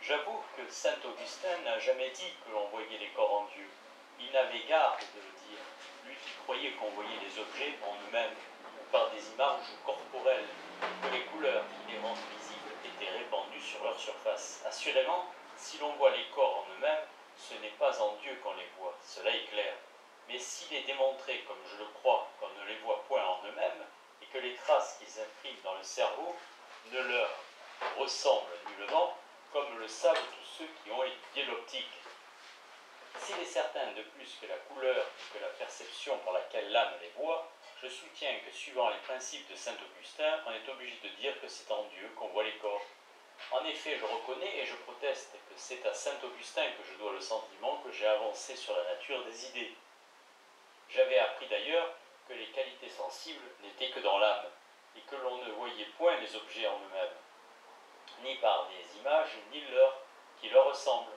J'avoue que saint Augustin n'a jamais dit que l'on voyait les corps en Dieu. Il n'avait garde de le dire, lui qui croyait qu'on voyait les objets en eux-mêmes, ou par des images corporelles, que les couleurs qui les rendent visibles étaient répandues sur leur surface. Assurément, si l'on voit les corps en eux-mêmes, ce n'est pas en Dieu qu'on les voit, cela est clair. Mais s'il est démontré, comme je le crois, qu'on ne les voit point en eux-mêmes, et que les traces qu'ils impriment dans le cerveau ne leur ressemblent nullement, comme le savent tous ceux qui ont étudié l'optique. S'il est certain de plus que la couleur et que la perception par laquelle l'âme les voit, je soutiens que suivant les principes de saint Augustin, on est obligé de dire que c'est en Dieu qu'on voit les corps. En effet, je reconnais et je proteste que c'est à saint Augustin que je dois le sentiment que j'ai avancé sur la nature des idées. J'avais appris d'ailleurs que les qualités sensibles n'étaient que dans l'âme, et que l'on ne voyait point les objets en eux-mêmes, ni par des images, ni qui leur ressemblent.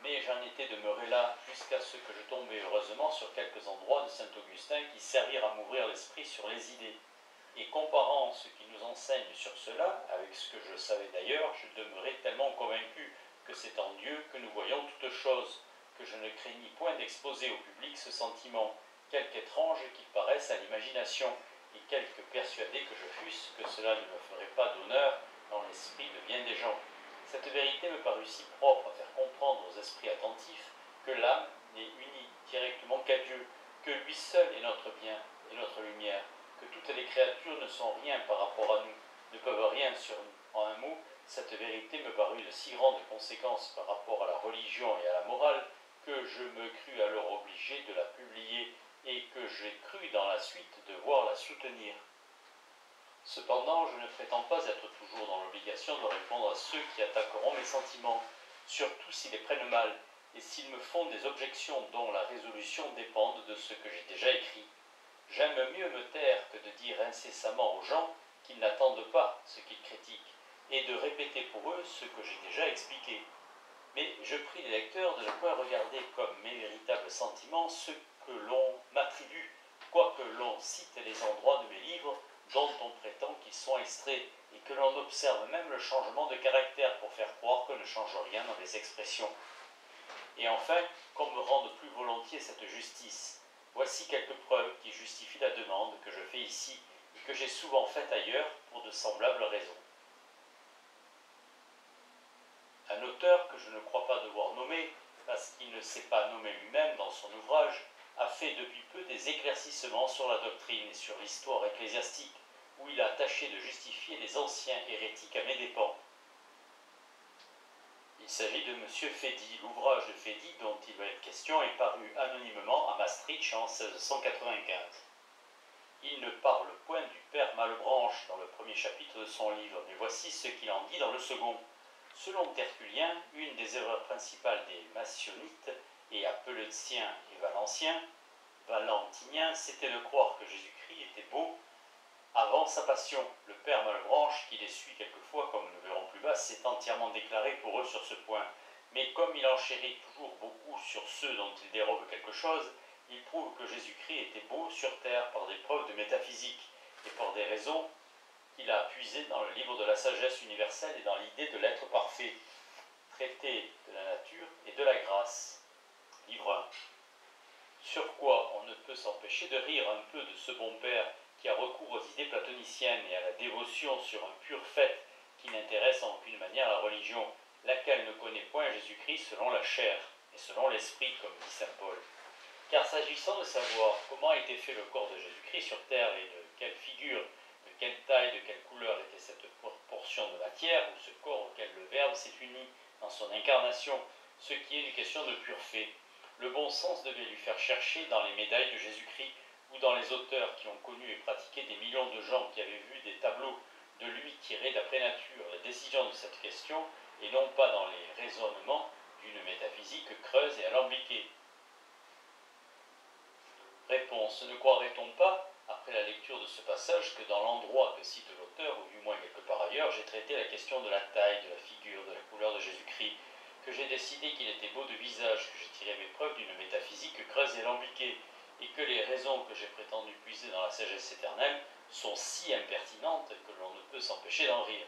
Mais j'en étais demeuré là jusqu'à ce que je tombais heureusement sur quelques endroits de saint Augustin qui servirent à m'ouvrir l'esprit sur les idées. Et comparant ce qu'il nous enseigne sur cela avec ce que je savais d'ailleurs, je demeurais tellement convaincu que c'est en Dieu que nous voyons toutes choses, que je ne craignis point d'exposer au public ce sentiment, quelque étrange qu'il paraisse à l'imagination, et quelque persuadé que je fusse que cela ne me ferait pas d'honneur dans l'esprit de bien des gens. Cette vérité me parut si propre à faire comprendre aux esprits attentifs que l'âme n'est unie directement qu'à Dieu, que lui seul est notre bien et notre lumière, que toutes les créatures ne sont rien par rapport à nous, ne peuvent rien sur nous. En un mot, cette vérité me parut de si grande conséquence par rapport à la religion et à la morale que je me crus alors obligé de la publier et que j'ai cru dans la suite devoir la soutenir. Cependant, je ne prétends pas être toujours dans l'obligation de répondre à ceux qui attaqueront mes sentiments, surtout s'ils les prennent mal, et s'ils me font des objections dont la résolution dépend de ce que j'ai déjà écrit. J'aime mieux me taire que de dire incessamment aux gens qu'ils n'attendent pas ce qu'ils critiquent, et de répéter pour eux ce que j'ai déjà expliqué. Mais je prie les lecteurs de ne point regarder comme mes véritables sentiments ceux que l'on m'attribue, quoique l'on cite les endroits de mes livres dont on prétend qu'ils sont extraits, et que l'on observe même le changement de caractère pour faire croire que ne change rien dans les expressions. Et enfin, qu'on me rende plus volontiers cette justice. Voici quelques preuves qui justifient la demande que je fais ici, et que j'ai souvent faite ailleurs pour de semblables raisons. Un auteur que je ne crois pas devoir nommer, parce qu'il ne s'est pas nommé lui-même dans son ouvrage, a fait depuis peu des éclaircissements sur la doctrine et sur l'histoire ecclésiastique, où il a tâché de justifier les anciens hérétiques à mes dépens. Il s'agit de M. Fédy. L'ouvrage de Fédy dont il va être question est paru anonymement à Maastricht en 1695. Il ne parle point du père Malebranche dans le premier chapitre de son livre, mais voici ce qu'il en dit dans le second. Selon Tertullien, une des erreurs principales des massionites et apeletiens et valentiniens, c'était de croire que Jésus-Christ était beau avant sa passion. Le père Malebranche, qui les suit quelquefois, comme nous verrons plus bas, s'est entièrement déclaré pour eux sur ce point. Mais comme il enchérit toujours beaucoup sur ceux dont il dérobe quelque chose, il prouve que Jésus-Christ était beau sur terre par des preuves de métaphysique et par des raisons qu'il a puisées dans le livre de la sagesse universelle et dans l'idée de l'être parfait, traité de la nature et de la grâce. Livre 1. Sur quoi on ne peut s'empêcher de rire un peu de ce bon père qui a recours aux idées platoniciennes et à la dévotion sur un pur fait qui n'intéresse en aucune manière la religion, laquelle ne connaît point Jésus-Christ selon la chair et selon l'esprit, comme dit saint Paul. Car s'agissant de savoir comment était fait le corps de Jésus-Christ sur terre et de quelle figure, de quelle taille, de quelle couleur était cette portion de matière, ou ce corps auquel le Verbe s'est uni dans son incarnation, ce qui est une question de pur fait, le bon sens devait lui faire chercher dans les médailles de Jésus-Christ ou dans les auteurs qui ont connu et pratiqué des millions de gens qui avaient vu des tableaux de lui tirés d'après nature la décision de cette question, et non pas dans les raisonnements d'une métaphysique creuse et alambiquée. Réponse. Ne croirait-on pas, après la lecture de ce passage, que dans l'endroit que cite l'auteur, ou du moins quelque part ailleurs, j'ai traité la question de la taille, de la figure, de la couleur de Jésus-Christ, que j'ai décidé qu'il était beau de visage, que j'ai tiré mes preuves d'une métaphysique creuse et alambiquée, et que les raisons que j'ai prétendu puiser dans la sagesse éternelle sont si impertinentes que l'on ne peut s'empêcher d'en rire.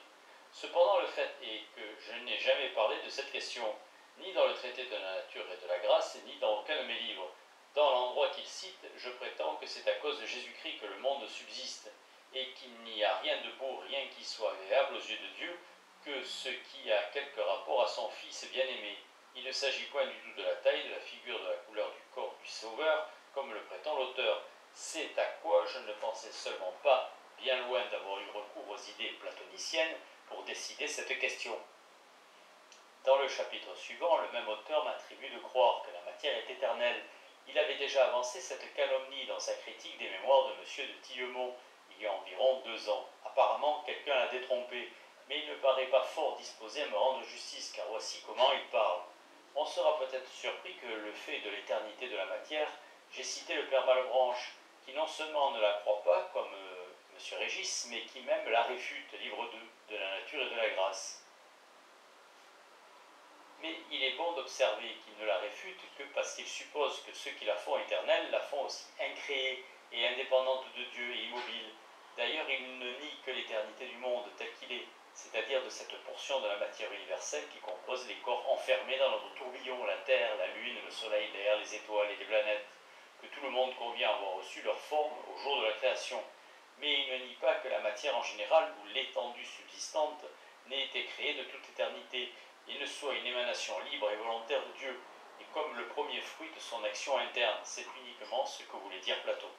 Cependant, le fait est que je n'ai jamais parlé de cette question, ni dans le traité de la nature et de la grâce, ni dans aucun de mes livres. Dans l'endroit qu'il cite, je prétends que c'est à cause de Jésus-Christ que le monde subsiste, et qu'il n'y a rien de beau, rien qui soit agréable aux yeux de Dieu, que ce qui a quelque rapport à son Fils bien-aimé. Il ne s'agit point du tout de la taille, de la figure, de la couleur du corps du Sauveur, comme le prétend l'auteur. C'est à quoi je ne pensais seulement pas, bien loin d'avoir eu recours aux idées platoniciennes, pour décider cette question. Dans le chapitre suivant, le même auteur m'attribue de croire que la matière est éternelle. Il avait déjà avancé cette calomnie dans sa critique des mémoires de M. de Tillemont, il y a environ 2 ans. Apparemment, quelqu'un l'a détrompé, mais il ne paraît pas fort disposé à me rendre justice, car voici comment il parle. On sera peut-être surpris que le fait de l'éternité de la matière, j'ai cité le père Malebranche, qui non seulement ne la croit pas, comme M. Régis, mais qui même la réfute, livre 2, de la nature et de la grâce. Mais il est bon d'observer qu'il ne la réfute que parce qu'il suppose que ceux qui la font éternelle la font aussi incréée et indépendante de Dieu et immobile. D'ailleurs, il ne nie que l'éternité du monde tel qu'il est, c'est-à-dire de cette portion de la matière universelle qui compose les corps enfermés dans notre tourbillon, la terre, la lune, le soleil, l'air, les étoiles et les planètes, que tout le monde convient avoir reçu leur forme au jour de la création. Mais il ne nie pas que la matière en général, ou l'étendue subsistante, n'ait été créée de toute éternité, et ne soit une émanation libre et volontaire de Dieu, et comme le premier fruit de son action interne. C'est uniquement ce que voulait dire Platon.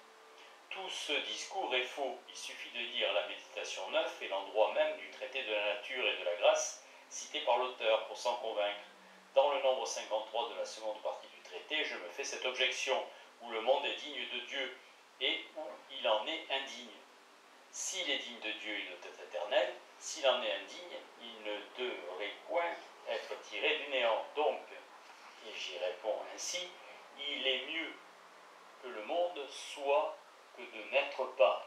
Tout ce discours est faux, il suffit de lire la Méditation 9 et l'endroit même du traité de la nature et de la grâce, cité par l'auteur pour s'en convaincre. Dans le nombre 53 de la seconde partie du traité, je me fais cette objection, où le monde est digne de Dieu, et où il en est indigne. S'il est digne de Dieu, il doit être éternel. S'il en est indigne, il ne devrait point être tiré du néant. Donc, et j'y réponds ainsi, il est mieux que le monde soit que de n'être pas.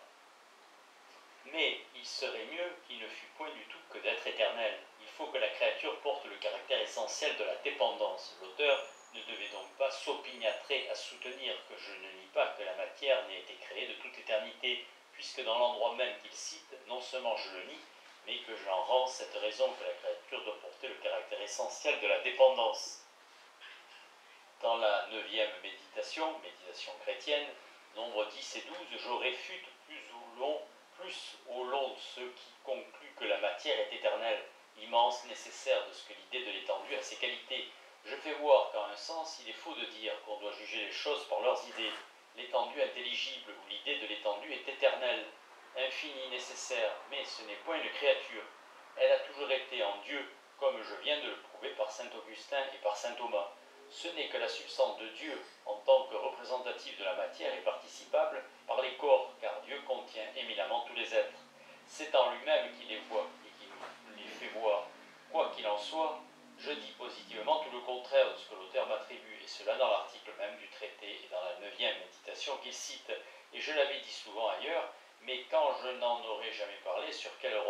Mais il serait mieux qu'il ne fût point du tout que d'être éternel. Il faut que la créature porte le caractère essentiel de la dépendance. L'auteur ne devait donc pas s'opiniâtrer à soutenir que je ne nie pas que la matière n'ait été créée de toute éternité, puisque dans l'endroit même qu'il cite, non seulement je le nie, mais que j'en rends cette raison que la créature doit porter le caractère essentiel de la dépendance. Dans la 9e méditation, méditation chrétienne, nombres 10 et 12, je réfute plus au long de ceux qui concluent que la matière est éternelle, immense, nécessaire de ce que l'idée de l'étendue a ses qualités. Je fais voir qu'en un sens, il est faux de dire qu'on doit juger les choses par leurs idées. L'étendue intelligible ou l'idée de l'étendue est éternelle, infinie, nécessaire, mais ce n'est point une créature. Elle a toujours été en Dieu, comme je viens de le prouver par saint Augustin et par saint Thomas. Ce n'est que la substance de Dieu, en tant que représentative de la matière, est participable par les corps, car Dieu contient éminemment tous les êtres. C'est en lui-même qu'il les voit et qu'il nous les fait voir. Quoi qu'il en soit, je dis positivement tout le contraire de ce que l'auteur m'attribue, et cela dans l'article même du traité et dans la 9e méditation qu'il cite. Et je l'avais dit souvent ailleurs, mais quand je n'en aurais jamais parlé, sur quel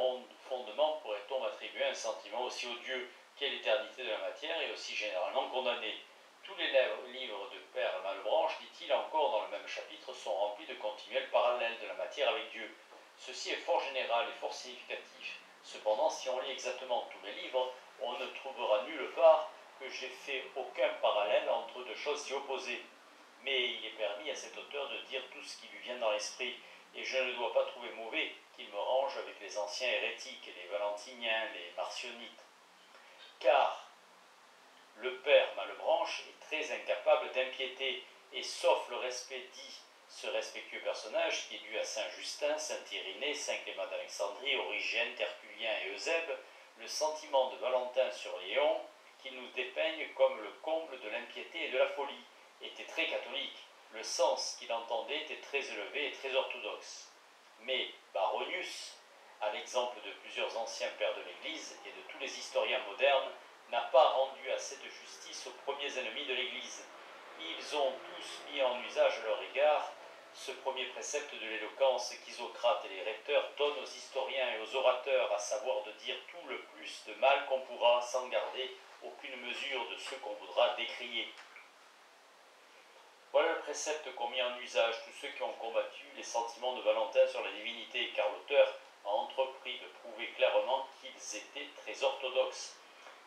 fondement pourrait-on m'attribuer un sentiment aussi odieux qu'est l'éternité de la matière et aussi généralement condamné? Tous les livres de Père Malebranche, dit-il encore dans le même chapitre, sont remplis de continuels parallèles de la matière avec Dieu. Ceci est fort général et fort significatif. Cependant, si on lit exactement tous mes livres, on ne trouvera nulle part que j'ai fait aucun parallèle entre deux choses si opposées. Mais il est permis à cet auteur de dire tout ce qui lui vient dans l'esprit, et je ne dois pas trouver mauvais qu'il me range avec les anciens hérétiques, les valentiniens, les marcionites. Car le père Malebranche est très incapable d'impiété, et sauf le respect dit ce respectueux personnage qui est dû à saint Justin, saint Irénée, saint Clément d'Alexandrie, Origène, Tertullien et Eusèbe, le sentiment de Valentin sur Léon, qu'il nous dépeigne comme le comble de l'impiété et de la folie, était très catholique. Le sens qu'il entendait était très élevé et très orthodoxe. Mais Baronius, à l'exemple de plusieurs anciens pères de l'Église et de tous les historiens modernes, n'a pas rendu à cette justice aux premiers ennemis de l'Église. Ils ont tous mis en usage à leur égard ce premier précepte de l'éloquence qu'Isocrate et les rhéteurs donnent aux historiens et aux orateurs, à savoir de dire tout le plus de mal qu'on pourra, sans garder aucune mesure de ce qu'on voudra décrier. Voilà le précepte qu'ont mis en usage tous ceux qui ont combattu les sentiments de Valentin sur la divinité, car l'auteur a entrepris de prouver clairement qu'ils étaient très orthodoxes.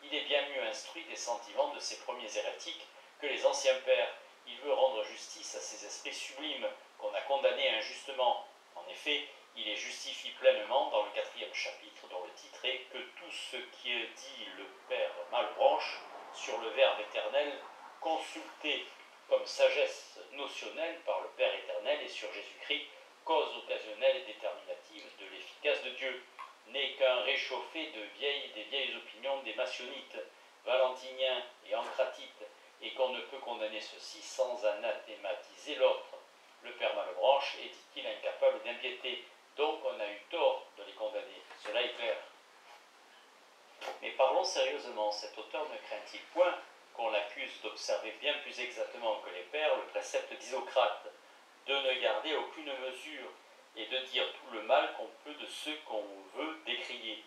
Il est bien mieux instruit des sentiments de ces premiers hérétiques que les anciens pères. Il veut rendre justice à ces esprits sublimes qu'on a condamnés injustement. En effet, il les justifie pleinement dans le 4e chapitre, dont le titre est « Que tout ce qui est dit le Père Malebranche sur le Verbe éternel, consulté comme sagesse notionnelle par le Père éternel et sur Jésus-Christ, cause occasionnelle et déterminative de l'efficace de Dieu, n'est qu'un réchauffé des vieilles opinions des maçonnites, valentiniens et ancratites, et qu'on ne peut condamner ceci sans anathématiser l'autre. Le Père Malebranche est, dit-il, incapable d'impiété, donc on a eu tort de les condamner, cela est clair. Mais parlons sérieusement, cet auteur ne craint-il point qu'on l'accuse d'observer bien plus exactement que les pères le précepte d'Isocrate, de ne garder aucune mesure et de dire tout le mal qu'on peut de ceux qu'on veut décrier.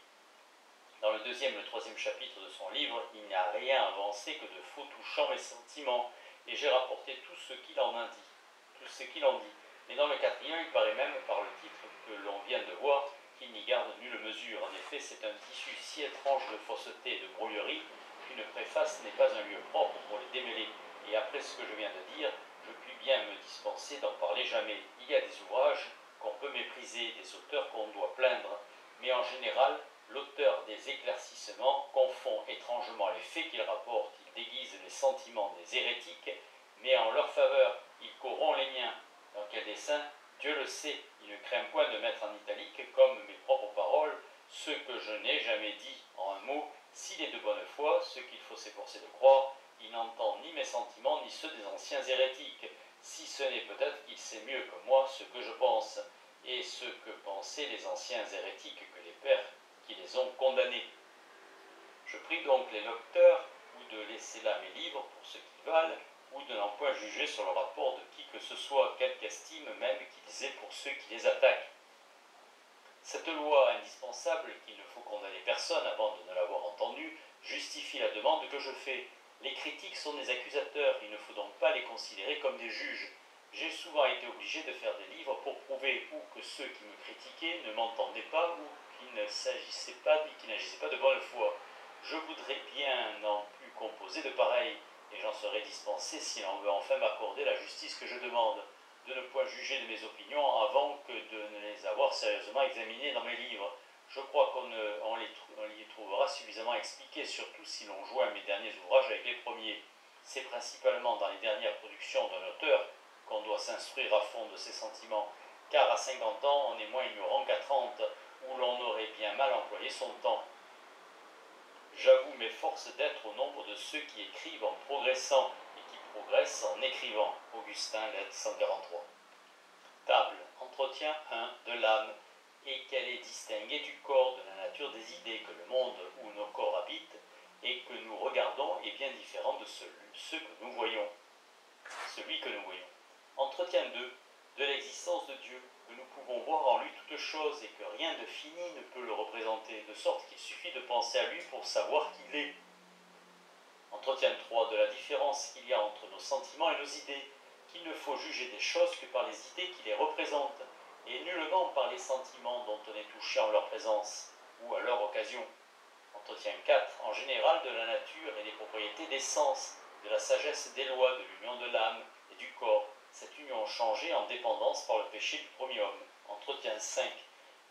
Dans le 2e et le 3e chapitre de son livre, il n'y a rien avancé que de faux touchant mes sentiments, et j'ai rapporté tout ce qu'il en a dit. Mais dans le 4e, il paraît même, par le titre que l'on vient de voir, qu'il n'y garde nulle mesure. En effet, c'est un tissu si étrange de fausseté et de brouillerie qu'une préface n'est pas un lieu propre pour les démêler. Et après ce que je viens de dire, je puis bien me dispenser d'en parler jamais. Il y a des ouvrages qu'on peut mépriser, des auteurs qu'on doit plaindre, mais en général, l'auteur des éclaircissements confond étrangement les faits qu'il rapporte. Il déguise les sentiments des hérétiques, mais en leur faveur, il corrompt les miens. Dans quel dessein? Dieu le sait. Il ne craint point de mettre en italique, comme mes propres paroles, ce que je n'ai jamais dit. En un mot, s'il est de bonne foi, ce qu'il faut s'efforcer de croire, il n'entend ni mes sentiments, ni ceux des anciens hérétiques, si ce n'est peut-être qu'il sait mieux que moi ce que je pense, et ce que pensaient les anciens hérétiques que les pères qui les ont condamnés. Je prie donc les lecteurs ou de laisser là mes livres pour ce qu'ils valent, ou de n'en point juger sur le rapport de qui que ce soit, quelque estime même qu'ils aient pour ceux qui les attaquent. Cette loi indispensable, qu'il ne faut condamner personne avant de ne l'avoir entendue, justifie la demande que je fais. Les critiques sont des accusateurs, il ne faut donc pas les considérer comme des juges. J'ai souvent été obligé de faire des livres pour prouver ou que ceux qui me critiquaient ne m'entendaient pas ou qu'il n'agissaient pas de bonne foi. Je voudrais bien n'en plus composer de pareils, et j'en serais dispensé si l'on veut enfin m'accorder la justice que je demande, de ne point juger de mes opinions avant que de ne les avoir sérieusement examinées dans mes livres. Je crois qu'on y trouvera suffisamment expliqué, surtout si l'on joint mes derniers ouvrages avec les premiers. C'est principalement dans les dernières productions d'un auteur qu'on doit s'instruire à fond de ses sentiments, car à 50 ans, on est moins ignorant qu'à 30, où l'on aurait bien mal employé son temps. J'avoue mes forces d'être au nombre de ceux qui écrivent en progressant et qui progressent en écrivant. Augustin, lettre 143. Table, entretien 1 de l'âme, et qu'elle est distinguée du corps, de la nature des idées, que le monde où nos corps habitent et que nous regardons est bien différent de celui que nous voyons. Entretien 2 de l'existence de Dieu, que nous pouvons voir en lui toutes choses et que rien de fini ne peut le représenter, de sorte qu'il suffit de penser à lui pour savoir qu'il est. Entretien 3 de la différence qu'il y a entre nos sentiments et nos idées, qu'il ne faut juger des choses que par les idées qui les représentent, et nullement par les sentiments dont on est touché en leur présence, ou à leur occasion. Entretien 4, en général de la nature et des propriétés des sens, de la sagesse des lois, de l'union de l'âme et du corps, cette union changée en dépendance par le péché du premier homme. Entretien 5,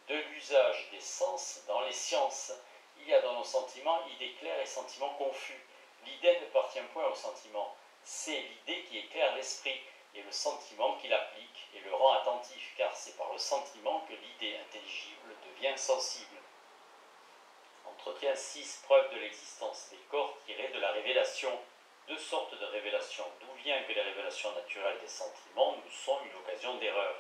de l'usage des sens dans les sciences. Il y a dans nos sentiments idées claires et sentiments confus. L'idée ne appartient point au sentiment, c'est l'idée qui éclaire l'esprit, et le sentiment qui l'applique et le rend attentif, car c'est par le sentiment que l'idée intelligible devient sensible. Entretien 6, preuve de l'existence des corps tirés de la révélation. Deux sortes de révélations, d'où vient que les révélations naturelles des sentiments nous sont une occasion d'erreur.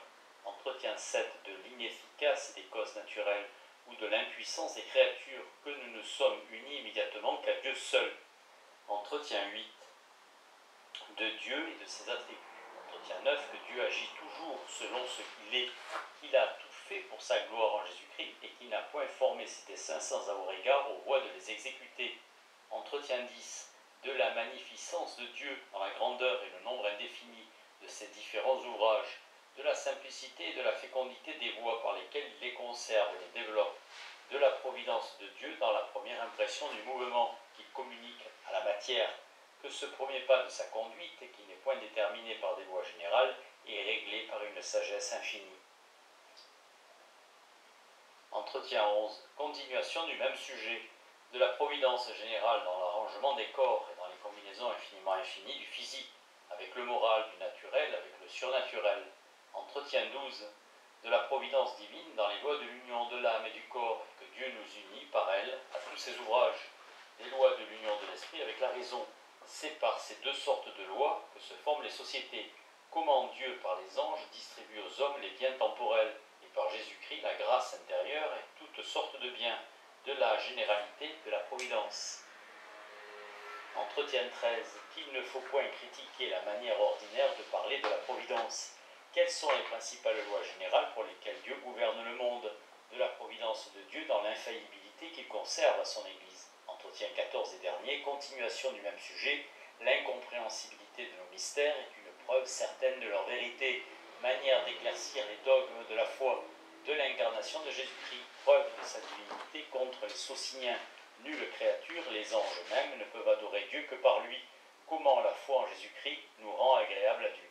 Entretien 7, de l'inefficace des causes naturelles, ou de l'impuissance des créatures, que nous ne sommes unis immédiatement qu'à Dieu seul. Entretien 8, de Dieu et de ses attributs. Entretien 9, que Dieu agit toujours selon ce qu'il est, qu'il a tout fait pour sa gloire en Jésus-Christ et qu'il n'a point formé ses desseins sans avoir égard aux voies de les exécuter. Entretien 10, de la magnificence de Dieu dans la grandeur et le nombre indéfini de ses différents ouvrages, de la simplicité et de la fécondité des voies par lesquelles il les conserve et les développe, de la providence de Dieu dans la première impression du mouvement qu'il communique à la matière, que ce premier pas de sa conduite, qui n'est point déterminé par des lois générales, est réglé par une sagesse infinie. Entretien 11. Continuation du même sujet. De la providence générale dans l'arrangement des corps et dans les combinaisons infiniment infinies du physique, avec le moral, du naturel, avec le surnaturel. Entretien 12. De la providence divine dans les lois de l'union de l'âme et du corps, et que Dieu nous unit par elle à tous ses ouvrages. Les lois de l'union de l'esprit avec la raison. C'est par ces deux sortes de lois que se forment les sociétés. Comment Dieu, par les anges, distribue aux hommes les biens temporels, et par Jésus-Christ la grâce intérieure et toutes sortes de biens, de la généralité de la providence. Entretien 13. Qu'il ne faut point critiquer la manière ordinaire de parler de la providence. Quelles sont les principales lois générales pour lesquelles Dieu gouverne le monde? De la providence de Dieu dans l'infaillibilité qu'il conserve à son Église. Entretien 14 et dernier, continuation du même sujet. L'incompréhensibilité de nos mystères est une preuve certaine de leur vérité, manière d'éclaircir les dogmes de la foi, de l'incarnation de Jésus-Christ, preuve de sa divinité contre les Sociniens. Nulle créature, les anges même, ne peuvent adorer Dieu que par lui. Comment la foi en Jésus-Christ nous rend agréable à Dieu.